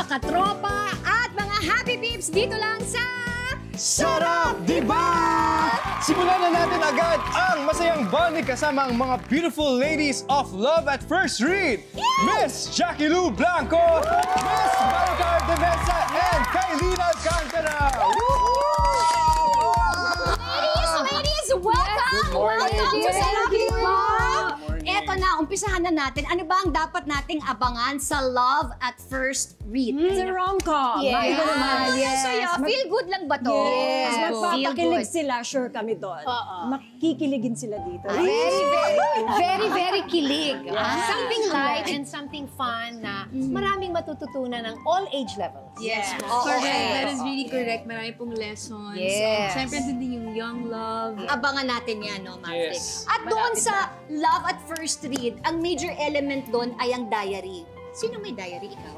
katropa at mga happy peeps dito lang sa... Sarap, diba? Simulan na natin agad ang masayang bonding kasama ang mga beautiful ladies of Love at First Read. Miss Jackie Lou Blanco, Miss Maricar de Mesa, and Kailina Alcantara. Ladies, welcome! Welcome to Sarap, diba? Eto na, umpisahan na natin. Ano ba ang dapat nating abangan sa Love at First Read? It's a rom-com. Yes. Iba naman. Yes. Feel good lang ba to? Yes. Feel Magpapakilig good. sila, sure kami doon. Makikiligin sila dito. Very kilig. Something light and something fun na maraming matututunan ng all age levels. Yes, Okay. correct. That is really correct. Marami pong lessons. Yes. Siyempre, din yung young love. Abangan natin yan, no, Maverick? Yes. At doon sa Love at First Read, ang major element doon ay ang diary. Sino may diary? Ikaw?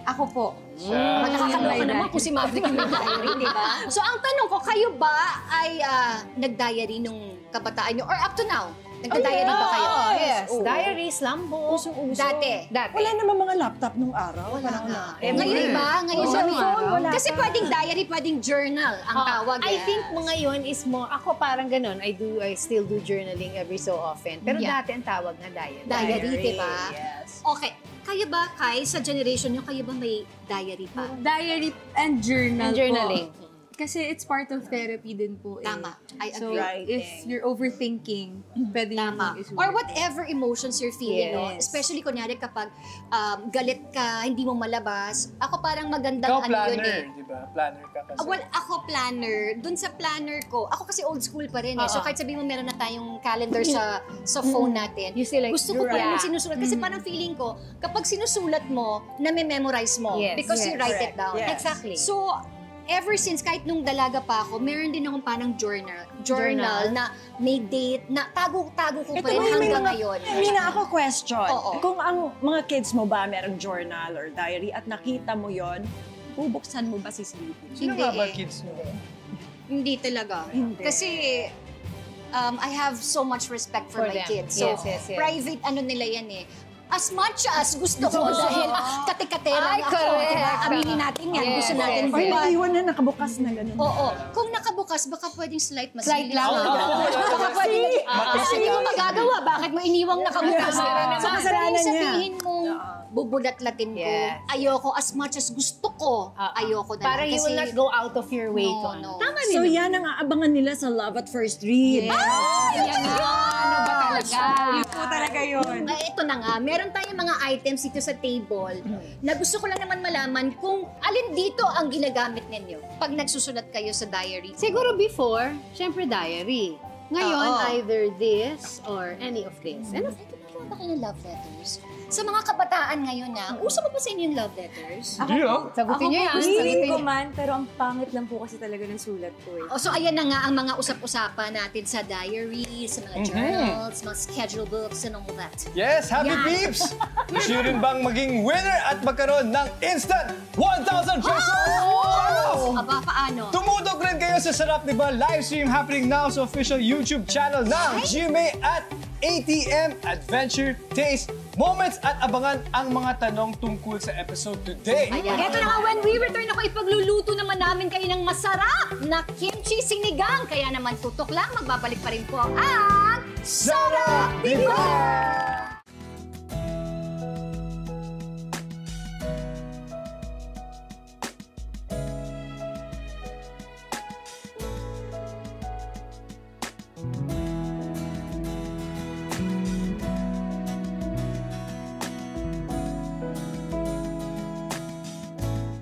Ako po. Nakakaloka naman kung si Maverick yung may diary, di ba? So ang tanong ko, kayo ba ay nag-diary nung kabataan nyo? Or up to now? Nagda-diary ba kayo? Yes. Oo. Diaries, lambo. Usong-uso. Dati. Wala naman mga laptop nung araw. Wala Parang na. na. Ngayon ba? Ngayon Oo. sa Cellphone, wala Kasi pa. pwedeng diary, pwedeng journal ang tawag. I think mga yun is more, ako parang ganun, I still do journaling every so often. Pero Yeah. dati ang tawag na diary. Diary, diba? Yes. Okay. Kayo ba, Kai, sa generation nyo, kayo ba may diary pa? Diary and journal And journaling. po. Kasi it's part of therapy din po. Tama. I So, agree. if you're overthinking, pwede Tama. yung isulat. Or whatever emotions you're feeling, no? Yes. Especially kunyari kapag galit ka, hindi mo malabas. Ako parang magandang Ikaw ano yun planner, eh. di ba? Planner ka kasi. Well, ako planner. Dun sa planner ko, ako kasi old school pa rin eh. So kahit sabihin mo meron na tayong calendar sa phone natin, You still like, gusto ko pa rin yeah. sinusulat. Kasi parang feeling ko, kapag sinusulat mo, na-memorize mo. Yes, Because you yes. write it down. Yes. Exactly. So, ever since, kahit nung dalaga pa ako, meron din akong parang journal na may date, na tago-tago ko pa rin hanggang ngayon. Mina, ako question. Oo. Kung ang mga kids mo ba merong journal or diary at nakita mo yon, bubuksan mo ba si Sleepy? Sino Hindi nga ba eh. kids mo? Hindi talaga. Hindi. Kasi, I have so much respect for For my them. kids. So, Yes. private ano nila yan eh. As much as gusto ko dahil katikatera Ay, ako, correct. diba? Aminin natin yan. Yes, Gusto natin. yes, Or But, naiwan na nakabukas na gano'n. oo. Kung nakabukas, baka pwedeng slight mas. Slight lang. Baka pwedeng, kasi hindi mo magagawa. Bakit mo iniwang nakabukas? Yeah. So, kasalanan Pero niya. sabihin mong bubulat-latin ko, Yes. ayoko as much as gusto ko, ayoko na Para lang. you will not go out of your way to. No. Tama So yan ang aabangan nila sa Love at First Read. Yan na. Ano ba talaga? Yun po talaga yun. Ay, ito na nga, meron tayong mga items dito sa table na gusto ko lang naman malaman kung alin dito ang ginagamit ninyo pag nagsusulat kayo sa diary. Siguro before, syempre diary. Ngayon, Oo. either this or any of this. Ano, nagkakaroon ba kayo ng love letters? Sa mga kabataan ngayon na, uso ba sa inyo yung love letters? Hindi ah. Sagutin niyo yan. Feeling ko man, pero ang pangit lang po kasi talaga ng sulat ko eh. O, so ayan na nga ang mga usap-usapan natin sa diary, sa mga journals, mga schedule books and all that. Yes, happy Yan. peeps! Gusto nyo rin bang maging winner at magkaroon ng instant 1,000 pesos? Aba, paano? Tumutok rin kayo sa Sarap Diba live stream happening now sa official YouTube channel ng GMA at ATM Adventure Taste Moments at abangan ang mga tanong tungkol sa episode today. Ayan. Ito na nga, when we return ako, ipagluluto naman namin kayo ng masarap na kimchi sinigang. Kaya naman tutok lang, magbabalik pa rin po ang Sarap Diba!